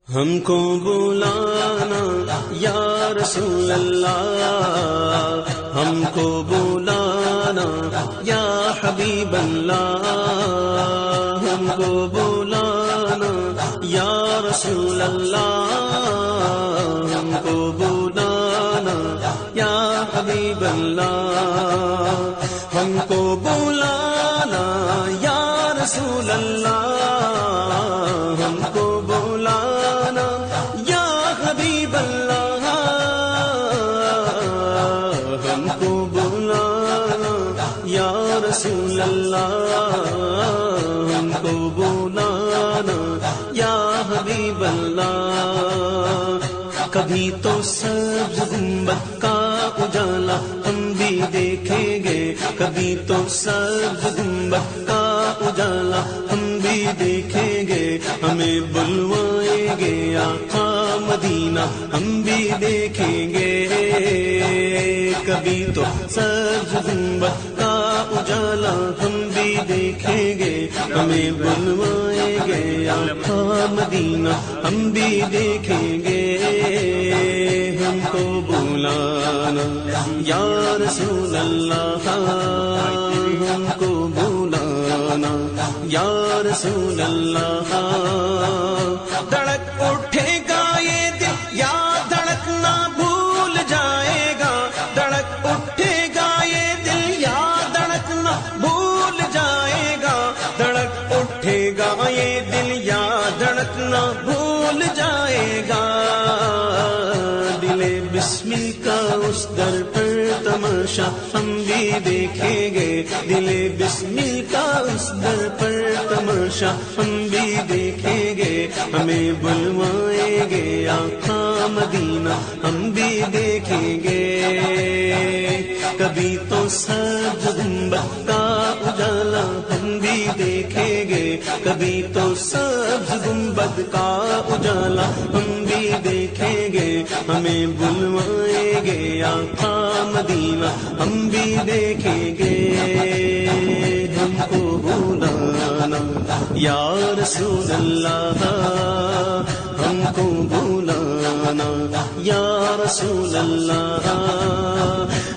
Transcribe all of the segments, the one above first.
ہم کو بلانا یا رسول اللہ، ہم کو بلانا یا حبیب اللہ، ہم کو بلانا یا رسول اللہ، ہم کو بلانا یا حبیب اللہ، ہم کو بلانا یا رسول اللہ، ہم کو بلانا یا حبیب اللہ، ہم کو بلانا یا رسول اللہ، ہم کو بلانا یا حبیب اللہ۔ کبھی تو سبز گنبد کا اجالا ہم بھی دیکھیں گے، کبھی تو سبز گنبد کا اجالا ہم بھی دیکھیں گے، ہمیں بلوائیں گے آقا مدینہ ہم بھی دیکھیں گے، کبھی تو سبز گنبد کا اجالا ہم بھی دیکھیں گے، ہمیں بلوائیں گے آقا مدینہ ہم بھی دیکھیں گے، ہم کو بلانا یا رسول اللہ، ہم کو بلانا یا رسول اللہ۔ دھڑک اٹھے گا یہ دل یا دھڑکنا بھول جائے گا، دھڑک اٹھے گا یہ دل یا دھڑکنا بھول جائے گا، دھڑک اٹھے گا یہ دل یا دھڑکنا بھول جائے گا، دل بسمل کا اس در پر تماشا ہم بھی دیکھیں گے، دل بسمل کا اس در پر تماشا ہم بھی دیکھیں گے، ہمیں بلوائیں گے آقا مدینہ ہم بھی دیکھیں گے، کبھی تو سبز گنبد کا اجالا ہم بھی دیکھیں گے، کبھی تو سبز گنبد کا اجالا ہم بھی دیکھیں گے، ہمیں بلوائیں گے آقا مدینہ ہم بھی دیکھیں گے، ہم کو بلانا یا رسول اللہ، ہم کو بلانا یا رسول اللہ،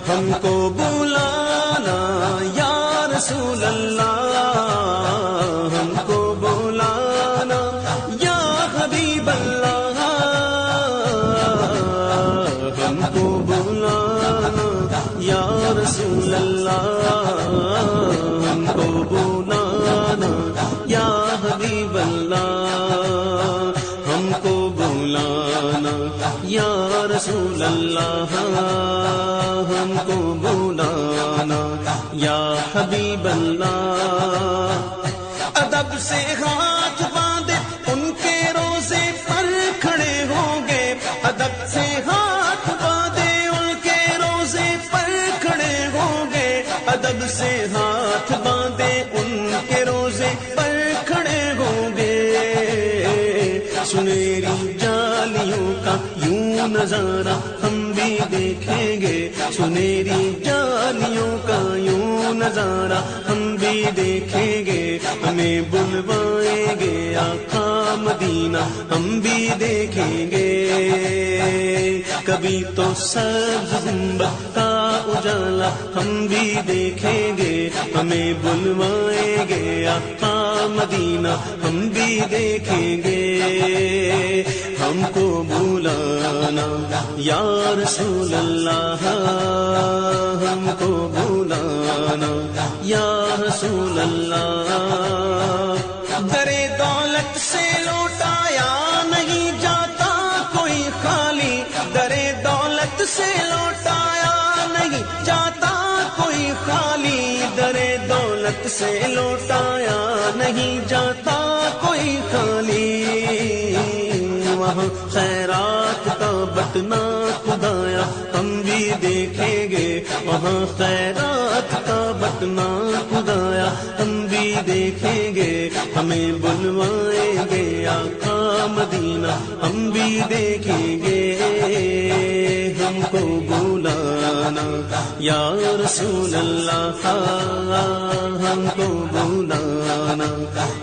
ہم کو بلانا یا رسول اللہ، ہم کو بلانا یا حبیب اللہ، ہم کو بلانا یا رسول اللہ، ہم کو بلانا یا حبیب اللہ، ہم کو بلانا یا رسول اللہ، ہم کو بلانا یا حبیب اللہ۔ ادب سے ہاتھ باندھے ان کے روزے پر کھڑے ہوں گے، ادب سے ہاتھ باندھے ان کے روزے پر کھڑے ہوں گے، ادب سے ہاتھ باندھے ان کے روزے پر کھڑے ہوں گے، سنہری جالیوں کا یوں نظارہ ہم بھی دیکھیں گے، سنہری جالیوں کا یوں نظارہ ہم بھی دیکھیں گے، ہمیں بلوائیں گے آقا مدینہ ہم بھی دیکھیں گے، کبھی تو سبز گنبد کا اجالا ہم بھی دیکھیں گے، ہمیں بلوائیں گے آقا مدینہ ہم بھی دیکھیں گے، ہم کو بلانا یا رسول اللہ، ہم کو بلانا یا رسول اللہ، درے دولت سے لوٹایا نہیں جاتا کوئی خالی، درے دولت سے لوٹایا نہیں جاتا کوئی خالی، درے دولت سے لوٹایا نہیں جاتا کوئی خالی، وہاں خیرات کا بٹنا خدایا ہم بھی دیکھیں گے، وہاں خیرات کا بٹنا خدایا ہم بھی دیکھیں گے، ہمیں بلوائیں گے آقا مدینہ ہم بھی دیکھیں گے، ہم کو بلانا یا رسول اللہ، ہم کو بلانا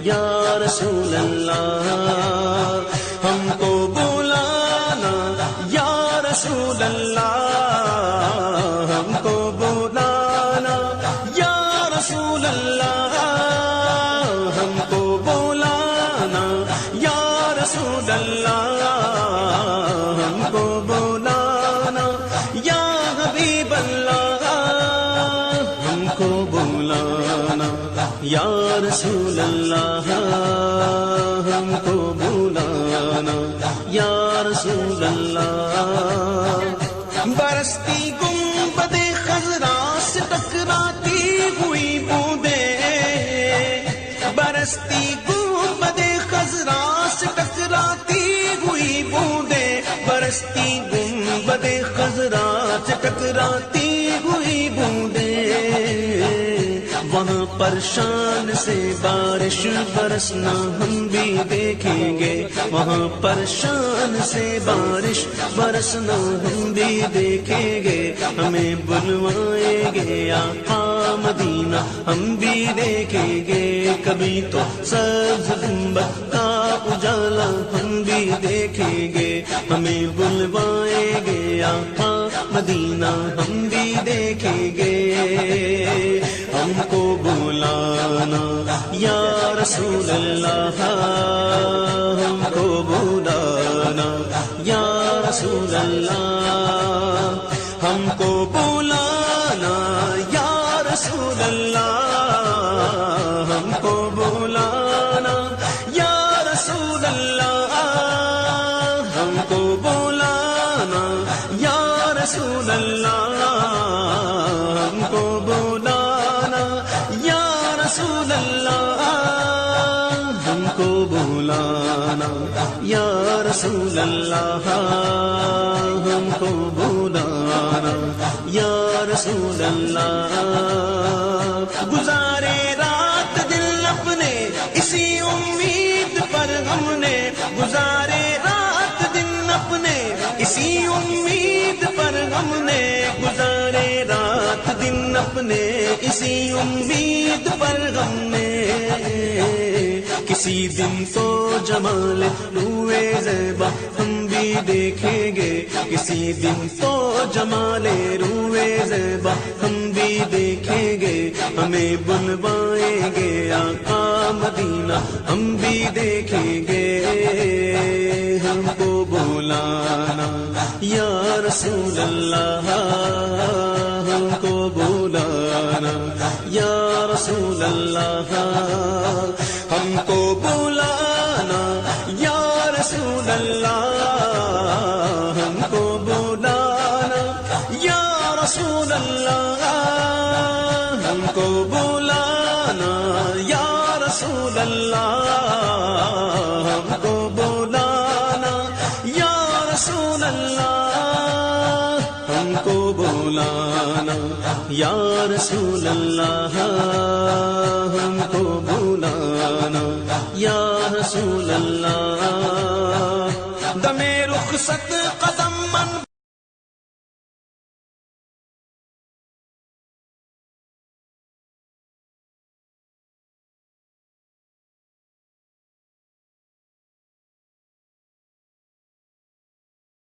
یا رسول اللہ، ہم کو رسول اللہ ہم کو بلانا، یا رسول اللہ ہم کو بلانا، یا رسول اللہ ہم کو بلانا، یا حبیب اللہ ہم کو بلانا، یا رسول اللہ ہم کو بلانا، یا رسول اللہ۔ برستی گنبد خضرا سے ٹکراتی ہوئی بوندیں، برستی گنبد خضرا سے ٹکراتی ہوئی بوندیں، برستی گنبد خضرا سے ٹکراتی ہوئی بوندیں، وہاں پرشان سے بارش برسنا ہم بھی دیکھیں گے، وہاں پرشان سے بارش برسنا ہم بھی دیکھیں گے، ہمیں بلوائیں گے آقا مدینہ ہم بھی دیکھیں گے، کبھی تو سبز گنبد کا اجالا ہم بھی دیکھیں گے، ہمیں بلوائیں گے آقا مدینہ ہم بھی دیکھیں گے، ہم کو بلانا یا رسول اللہ ہم کو بلانا، یا رسول اللہ ہم کو بلانا، یا رسول اللہ ہم کو بلانا، یا رسول اللہ ہم کو بلانا، یا رسول اللہ ہم کو بلانا، یا رسول اللہ ہم کو بلانا، یا رسول اللہ ہم کو بلانا، یا رسول اللہ۔ گزارے رات دل اپنے اسی امید پر ہم نے، گزارے رات دن اپنے اسی امید پر ہم نے، گزارے رات دن اپنے اسی امید پر ہم نے، کسی دن تو جمال روئے زیبا ہم بھی دیکھیں گے، کسی دن تو جمال روئے زیبا ہم بھی دیکھیں گے، ہمیں بلوائیں گے آقا مدینہ ہم بھی دیکھیں گے، ہم کو بلانا یا رسول اللہ ہم کو بلانا، یا رسول اللہ ہم کو بلانا، یا رسول اللہ ہم کو بلانا، یا رسول اللہ ہم کو بلانا، یا رسول اللہ ہم کو بلانا، یا رسول اللہ ہم کو بلانا، یا رسول اللہ ہم کو بلانا، یا رسول اللہ۔ دم رخصت قضا